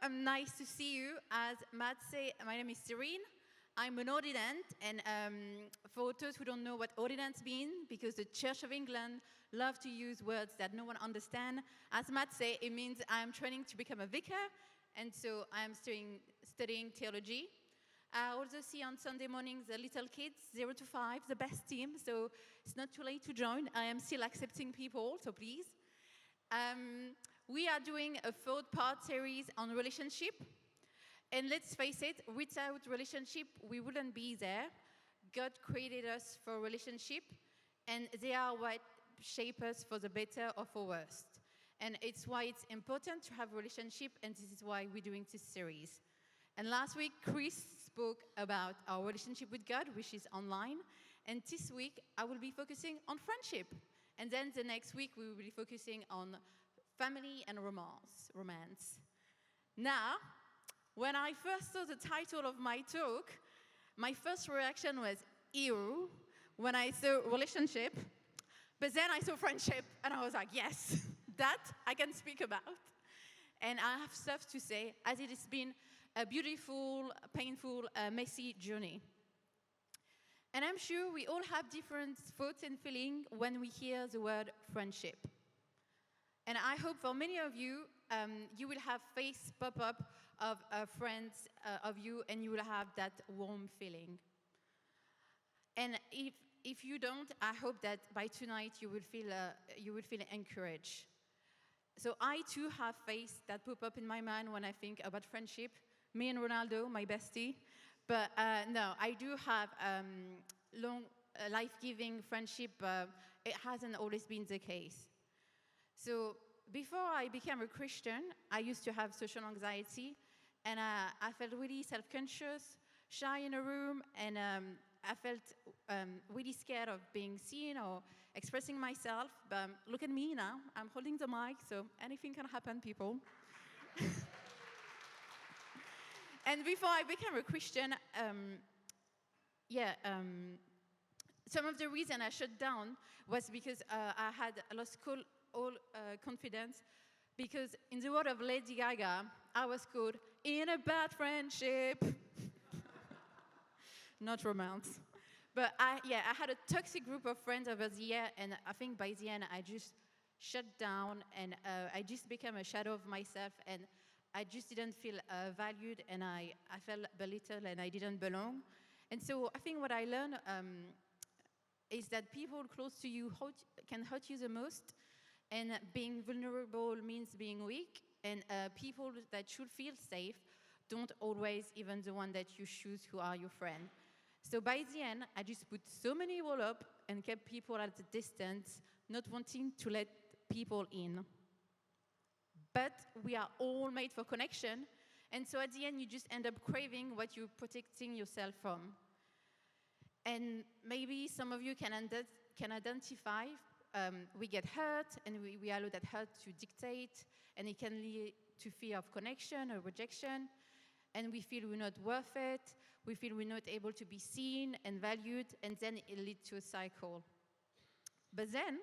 Nice to see you. As Matt said, my name is Sirine. I'm an ordinand, and for those who don't know what ordinance means, because the Church of England love to use words that no one understands, as Matt said, it means I'm training to become a vicar, and so I'm studying theology. I also see on Sunday mornings the little kids, 0 to 5, the best team, so it's not too late to join. I am still accepting people, so please. We are doing a 4-part series on relationship. And let's face it, without relationship, we wouldn't be there. God created us for relationship, and they are what shape us for the better or for worse. And it's why it's important to have a relationship, and this is why we're doing this series. And last week, Chris spoke about our relationship with God, which is online. And this week, I will be focusing on friendship. And then the next week, we will be focusing on family and romance. Now, when I first saw the title of my talk, my first reaction was, ew, when I saw relationship. But then I saw friendship, and I was like, yes, that I can speak about. And I have stuff to say, as it has been a beautiful, painful, messy journey. And I'm sure we all have different thoughts and feelings when we hear the word friendship. And I hope for many of you, you will have face pop up of friends of you, and you will have that warm feeling. And if you don't, I hope that by tonight you will feel encouraged. So I too have face that pop up in my mind when I think about friendship. Me and Ronaldo, my bestie. But no, I do have long, life-giving friendship. It hasn't always been the case. So before I became a Christian, I used to have social anxiety, and I felt really self-conscious, shy in a room, and I felt really scared of being seen or expressing myself. But look at me now. I'm holding the mic, so anything can happen, people. And before I became a Christian, some of the reason I shut down was because I had lost all confidence, because in the word of Lady Gaga, I was caught in a bad friendship. Not romance. But I had a toxic group of friends over the year, and I think by the end I just shut down, and I just became a shadow of myself, and I just didn't feel valued, and I felt belittled, and I didn't belong. And so I think what I learned is that people close to you can hurt you the most, and being vulnerable means being weak, and people that should feel safe don't always even the one that you choose who are your friend. So by the end, I just put so many walls up and kept people at a distance, not wanting to let people in. But we are all made for connection, and so at the end, you just end up craving what you're protecting yourself from. And maybe some of you can identify. We get hurt, and we allow that hurt to dictate, and it can lead to fear of connection or rejection, and we feel we're not worth it, we feel we're not able to be seen and valued, and then it leads to a cycle. But then,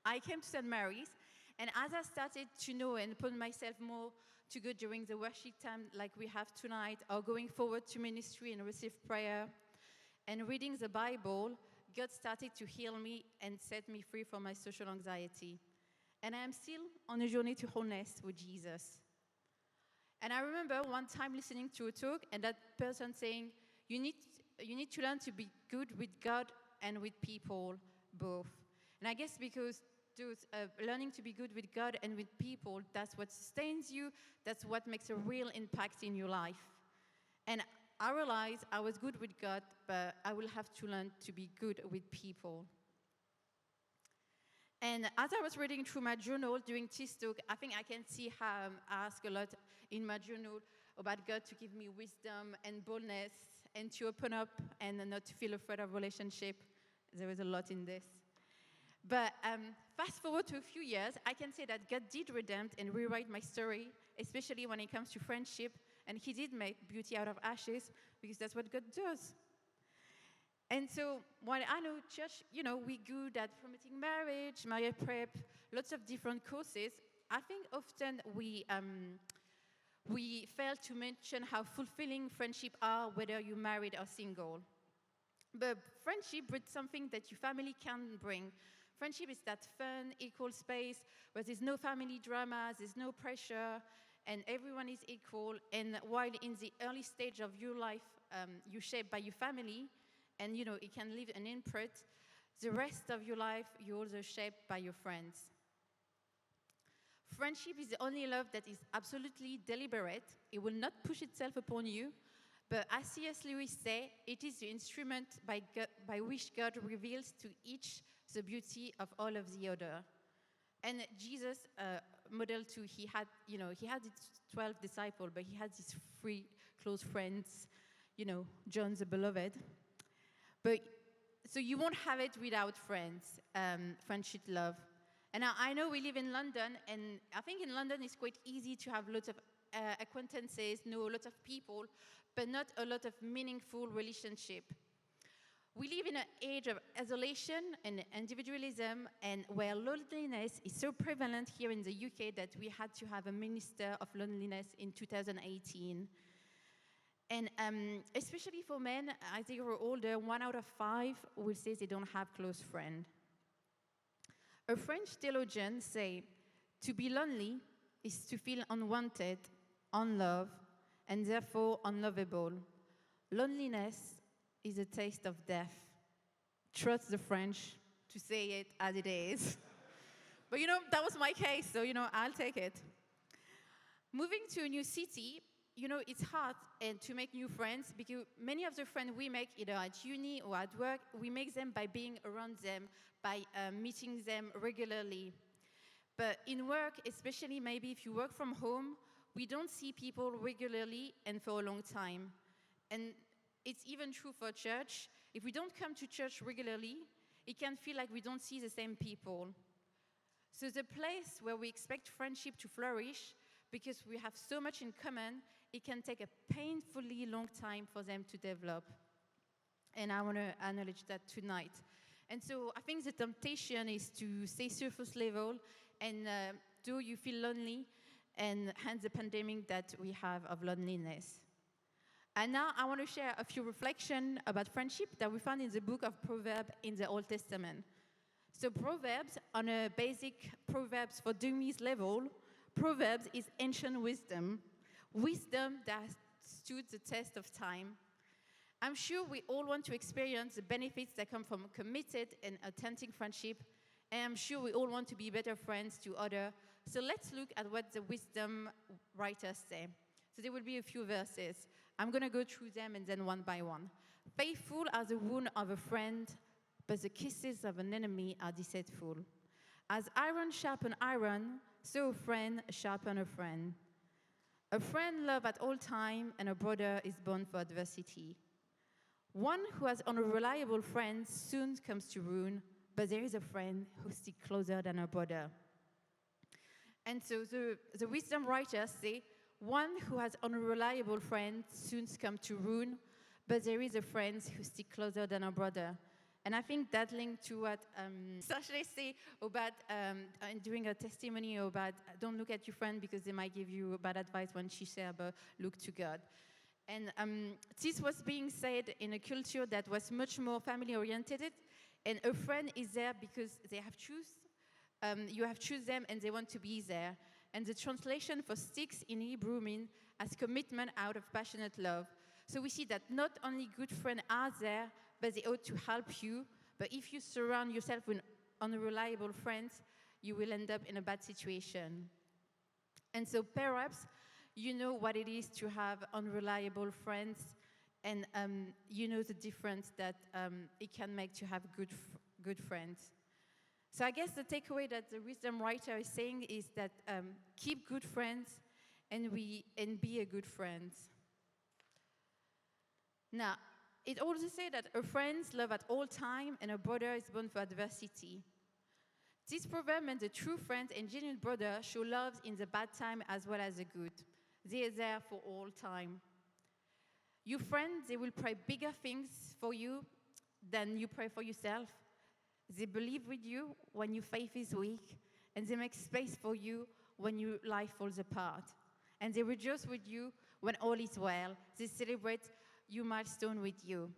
I came to St. Mary's, and as I started to know and put myself more to God during the worship time like we have tonight, or going forward to ministry and receive prayer, and reading the Bible, God started to heal me and set me free from my social anxiety. And I am still on a journey to wholeness with Jesus. And I remember one time listening to a talk, and that person saying, you need to learn to be good with God and with people, both. And I guess because learning to be good with God and with people, that's what sustains you, that's what makes a real impact in your life. And I realized I was good with God, but I will have to learn to be good with people. And as I was reading through my journal during this talk, I think I can see how I ask a lot in my journal about God to give me wisdom and boldness and to open up and not to feel afraid of relationship. There is a lot in this. But fast forward to a few years, I can say that God did redeem and rewrite my story, especially when it comes to friendship. And he did make beauty out of ashes, because that's what God does. And so, while I know church, we're good at promoting marriage, marriage prep, lots of different courses, I think often we We fail to mention how fulfilling friendship are, whether you're married or single. But friendship brings something that your family can bring. Friendship is that fun, equal space where there's no family dramas, there's no pressure, and everyone is equal. And while in the early stage of your life, you're shaped by your family, and it can leave an imprint, the rest of your life, you're also shaped by your friends. Friendship is the only love that is absolutely deliberate. It will not push itself upon you. But as C.S. Lewis says, it is the instrument by which God reveals to each the beauty of all of the other. And Jesus modeled too. He had his 12 disciples, but he had his 3 close friends, John the Beloved. But so you won't have it without friends, friendship, love. And now I know we live in London, and I think in London it's quite easy to have lots of acquaintances, know lots of people, but not a lot of meaningful relationship. We live in an age of isolation and individualism, and where loneliness is so prevalent here in the UK that we had to have a minister of loneliness in 2018. And especially for men, as they grow older, 1 out of 5 will say they don't have close friends. A French theologian says, to be lonely is to feel unwanted, unloved, and therefore unlovable. Loneliness is a taste of death. Trust the French to say it as it is. But that was my case, so I'll take it. Moving to a new city, it's hard to make new friends because many of the friends we make either at uni or at work, we make them by being around them, by meeting them regularly. But in work, especially maybe if you work from home, we don't see people regularly and for a long time. And it's even true for church. If we don't come to church regularly, it can feel like we don't see the same people. So the place where we expect friendship to flourish, because we have so much in common, it can take a painfully long time for them to develop. And I want to acknowledge that tonight. And so I think the temptation is to stay surface level and do you feel lonely, and hence the pandemic that we have of loneliness. And now I want to share a few reflections about friendship that we found in the book of Proverbs in the Old Testament. So Proverbs, on a basic Proverbs for dummies level, Proverbs is ancient wisdom that has stood the test of time. I'm sure we all want to experience the benefits that come from committed and authentic friendship, and I'm sure we all want to be better friends to others. So let's look at what the wisdom writers say. So there will be a few verses. I'm going to go through them and then one by one. Faithful are the wounds of a friend, but the kisses of an enemy are deceitful. As iron sharpens iron, so a friend sharpens a friend. A friend loves at all times, and a brother is born for adversity. One who has unreliable friends soon comes to ruin, but there is a friend who sticks closer than a brother. And so the wisdom writers say, one who has unreliable friends soon comes to ruin, but there is a friend who sticks closer than a brother. And I think that linked to what Sasha said about doing a testimony about don't look at your friend because they might give you bad advice when she said about look to God. And this was being said in a culture that was much more family-oriented, and a friend is there because they have choose. You have choose them and they want to be there. And the translation for sticks in Hebrew means as commitment out of passionate love. So we see that not only good friends are there, but they ought to help you. But if you surround yourself with unreliable friends, you will end up in a bad situation. And so perhaps you know what it is to have unreliable friends, and you know the difference that it can make to have good friends. So I guess the takeaway that the wisdom writer is saying is that keep good friends and be a good friend. Now, it also says that a friend loves at all time and a brother is born for adversity. This proverb means a true friend and genuine brother show love in the bad time as well as the good. They are there for all time. Your friends, they will pray bigger things for you than you pray for yourself. They believe with you when your faith is weak, and they make space for you when your life falls apart. And they rejoice with you when all is well. They celebrate your milestone with you.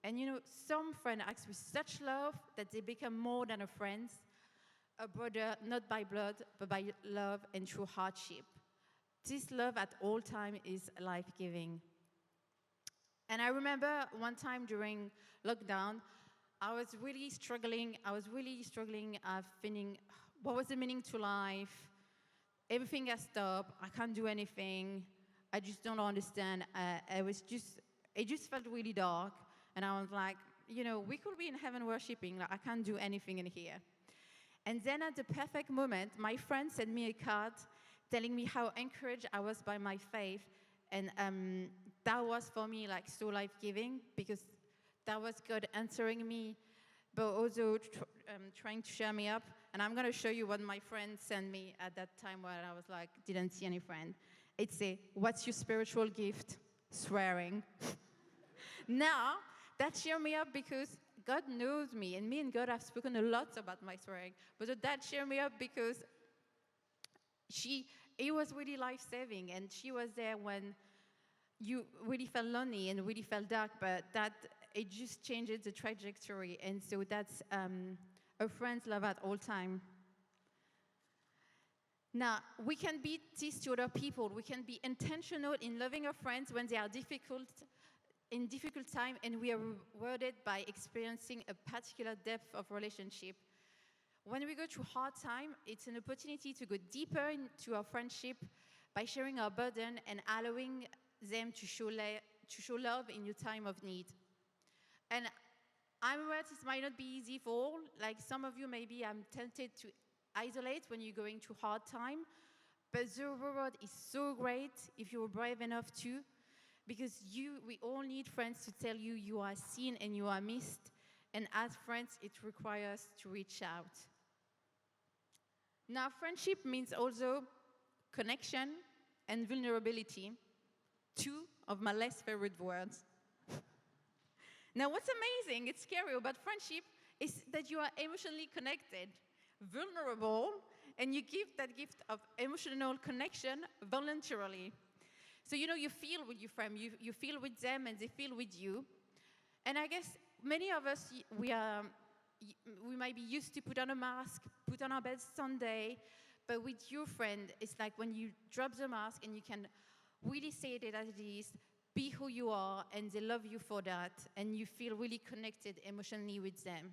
And some friends act with such love that they become more than a friend, a brother not by blood, but by love and through hardship. This love at all times is life-giving. And I remember one time during lockdown, I was really struggling, thinking, what was the meaning to life? Everything has stopped. I can't do anything. I just don't understand. It just felt really dark. And I was like, we could be in heaven worshiping. Like, I can't do anything in here. And then at the perfect moment, my friend sent me a card telling me how encouraged I was by my faith. And that was for me like so life-giving, because that was God answering me, but also trying to cheer me up. And I'm going to show you what my friend sent me at that time when I was like, didn't see any friend. It's what's your spiritual gift? Swearing. Now, that cheered me up because God knows me, and me and God have spoken a lot about my swearing. But that cheered me up because it was really life-saving, and she was there when you really felt lonely and really felt dark, but it just changed the trajectory. And so that's a friend's love at all time. Now, we can be this to other people. We can be intentional in loving our friends when they are in difficult time, and we are rewarded by experiencing a particular depth of relationship. When we go through hard time, it's an opportunity to go deeper into our friendship by sharing our burden and allowing them to show love in your time of need. And I'm aware this might not be easy for all. Like some of you, maybe I'm tempted to isolate when you're going through hard time. But the reward is so great if you're brave enough to, because we all need friends to tell you you are seen and you are missed. And as friends, it requires us to reach out. Now, friendship means also connection and vulnerability, two of my less favorite words. Now, what's amazing, it's scary about friendship, is that you are emotionally connected, vulnerable, and you give that gift of emotional connection voluntarily. So, you feel with your friend, you feel with them, and they feel with you. And I guess many of us, we might be used to put on a mask, put on our best Sunday, but with your friend, it's like when you drop the mask and you can really say it as it is, be who you are, and they love you for that, and you feel really connected emotionally with them.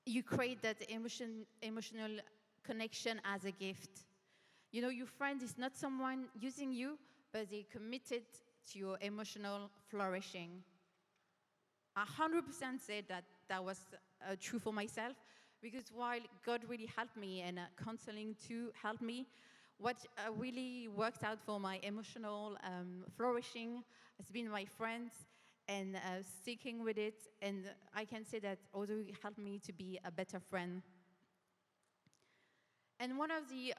You create that emotional connection as a gift. Your friend is not someone using you, but they're committed to your emotional flourishing. 100% said that was true for myself, because while God really helped me and counseling too helped me, what really worked out for my emotional flourishing has been my friends and sticking with it. And I can say that also it helped me to be a better friend. And one of the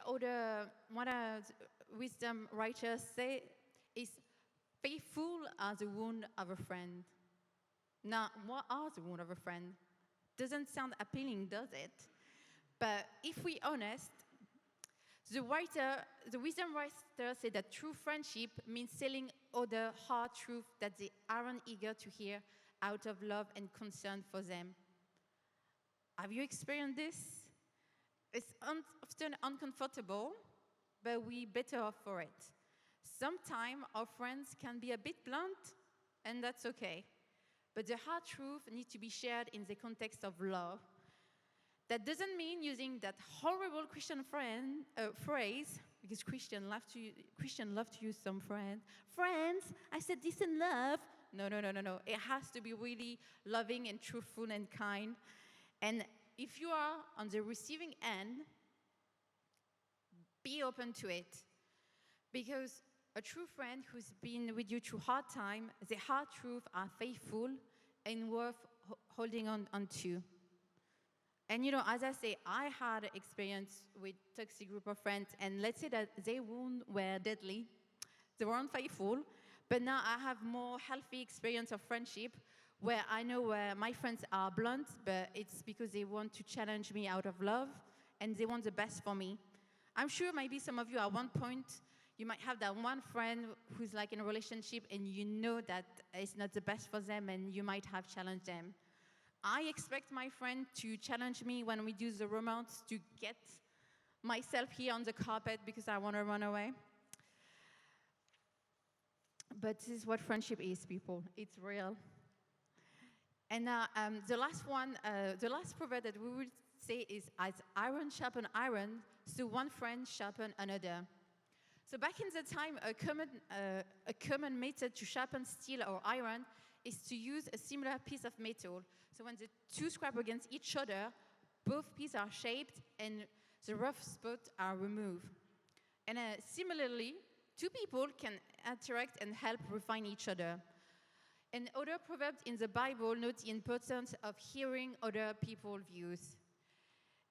wisdom writers say is, faithful are the wounds of a friend. Now, what are the wounds of a friend? Doesn't sound appealing, does it? But if we're honest, the wisdom writer said that true friendship means telling other hard truths that they aren't eager to hear out of love and concern for them. Have you experienced this? It's often uncomfortable, but we're better off for it. Sometimes our friends can be a bit blunt, and that's okay. But the hard truth needs to be shared in the context of love. That doesn't mean using that horrible Christian phrase, because Christians love to use some friends. Friends, I said this in love. No. It has to be really loving and truthful and kind. And if you are on the receiving end, be open to it. Because a true friend who's been with you through hard time, the hard truths are faithful and worth holding on to. And as I say, I had experience with toxic group of friends, and let's say that they were deadly. They weren't faithful, but now I have more healthy experience of friendship where I know where my friends are blunt, but it's because they want to challenge me out of love, and they want the best for me. I'm sure maybe some of you at one point, You might have that one friend who's like in a relationship and you know that it's not the best for them and you might have challenged them. I expect my friend to challenge me when we do the romance to get myself here on the carpet because I want to run away. But this is what friendship is, people. It's real. And the last one, the last proverb that we would say is, as iron sharpen iron, so one friend sharpen another. So back in the time, a common method to sharpen steel or iron is to use a similar piece of metal. So when the two scrap against each other, both pieces are shaped and the rough spots are removed. And similarly, two people can interact and help refine each other. And other proverbs in the Bible note the importance of hearing other people's views.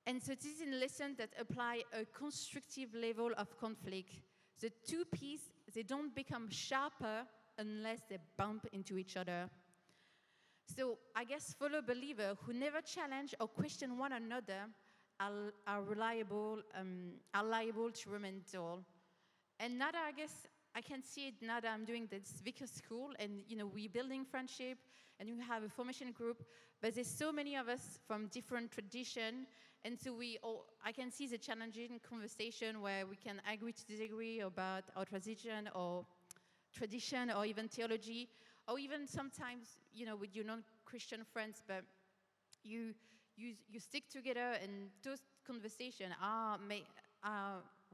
And so this is a lesson that apply a constructive level of conflict. The two pieces, they don't become sharper unless they bump into each other. So I guess fellow believers who never challenge or question one another are liable to remain dull. And now that I guess I can see it now that I'm doing this Vicar School and we're building friendship and we have a formation group, but there's so many of us from different tradition, and so I can see the challenging conversation where we can agree to disagree about our tradition or even theology, or even sometimes with your non-Christian friends, but you stick together and those conversations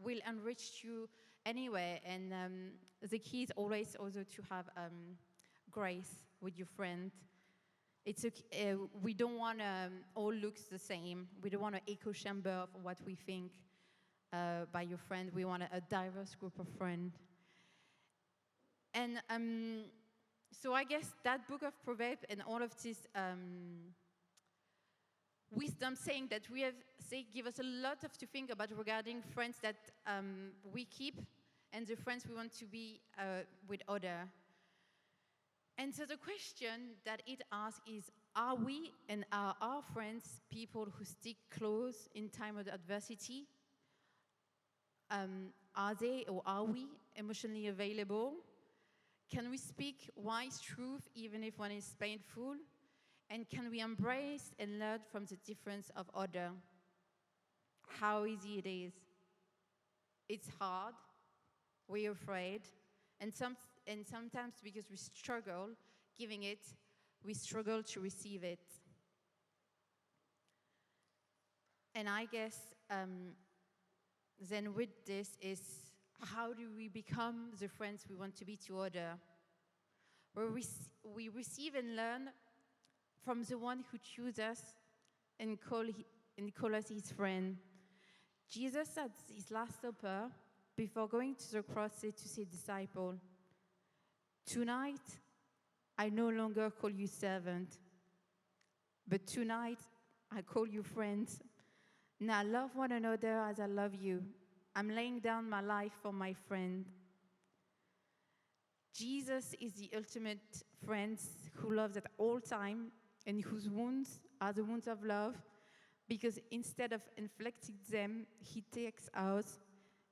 will enrich you anyway. And the key is always also to have grace with your friend. It's okay, we don't want to all look the same. We don't want an echo chamber of what we think by your friend. We want a diverse group of friends. And so I guess that book of Proverbs and all of this wisdom saying that we have give us a lot to think about regarding friends that we keep and the friends we want to be with others. And so the question that it asks is, are we and are our friends people who stick close in time of adversity? Are they or are we emotionally available? Can we speak wise truth even if one is painful? And can we embrace and learn from the difference of others? How easy it is. It's hard. We're afraid. And sometimes because we struggle giving it, we struggle to receive it. And I guess then with this is, how do we become the friends we want to be to others? Where we receive and learn from the one who chose us and call us his friend. Jesus at his Last Supper, before going to the cross, said to his disciples, "Tonight, I no longer call you servant, but tonight I call you friends. Now love one another as I love you. I'm laying down my life for my friend." Jesus is the ultimate friend who loves at all time and whose wounds are the wounds of love, because instead of inflicting them, he takes ours,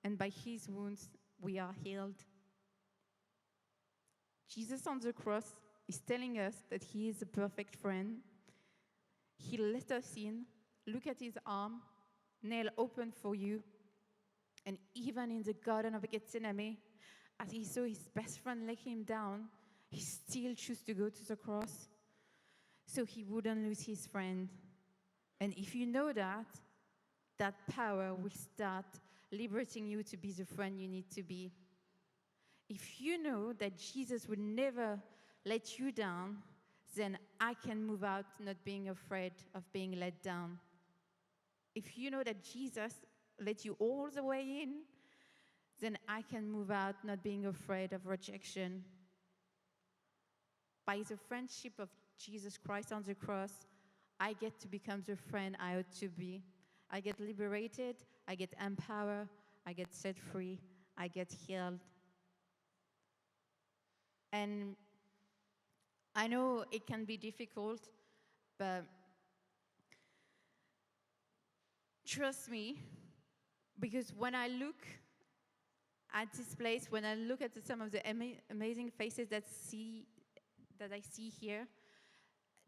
and by his wounds we are healed. Jesus on the cross is telling us that he is a perfect friend. He let us in, look at his arm, nail open for you, and even in the Garden of Gethsemane, as he saw his best friend lay him down, he still chose to go to the cross so he wouldn't lose his friend. And if you know that, that power will start liberating you to be the friend you need to be. If you know that Jesus would never let you down, then I can move out not being afraid of being let down. If you know that Jesus let you all the way in, then I can move out not being afraid of rejection. By the friendship of Jesus Christ on the cross, I get to become the friend I ought to be. I get liberated, I get empowered, I get set free, I get healed. And I know it can be difficult, but trust me, because when I look at this place, when I look at some of the amazing faces that I see here,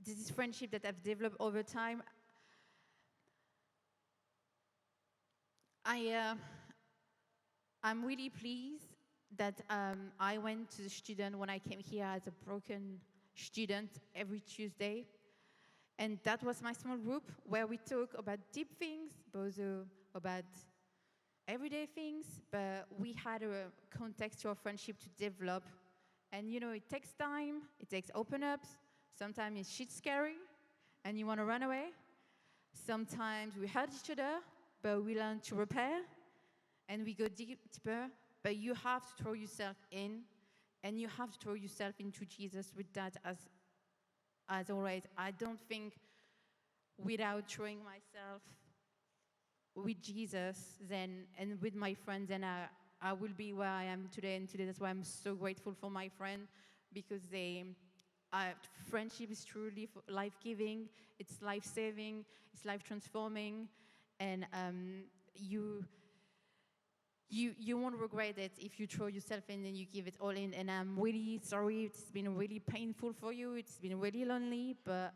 this is friendship that I've developed over time. I'm really pleased that I went to the student when I came here as a broken student every Tuesday. And that was my small group where we talk about deep things, both about everyday things, but we had a context to our friendship to develop. And you know, it takes time, it takes open ups. Sometimes it's shit scary and you want to run away. Sometimes we hurt each other, but we learn to repair and we go deeper. But you have to throw yourself in, and you have to throw yourself into Jesus with that as always. I don't think without throwing myself with Jesus then and with my friends, then I will be where I am today. And today, that's why I'm so grateful for my friend, because friendship is truly life-giving, it's life-saving, it's life-transforming, and you won't regret it if you throw yourself in and you give it all in. And I'm really sorry, it's been really painful for you, it's been really lonely, but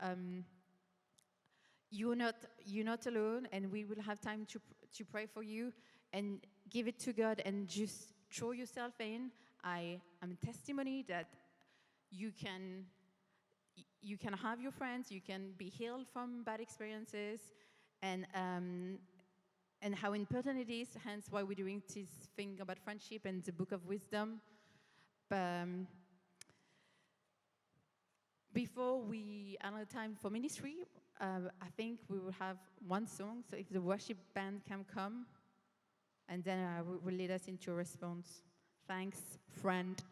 you're not alone, and we will have time to pray for you and give it to God and just throw yourself in. I am a testimony that you can have your friends, you can be healed from bad experiences, and how important it is, hence why we're doing this thing about friendship and the Book of Wisdom. But before we allow time for ministry, I think we will have one song. So if the worship band can come, and then will lead us into a response. Thanks, friend.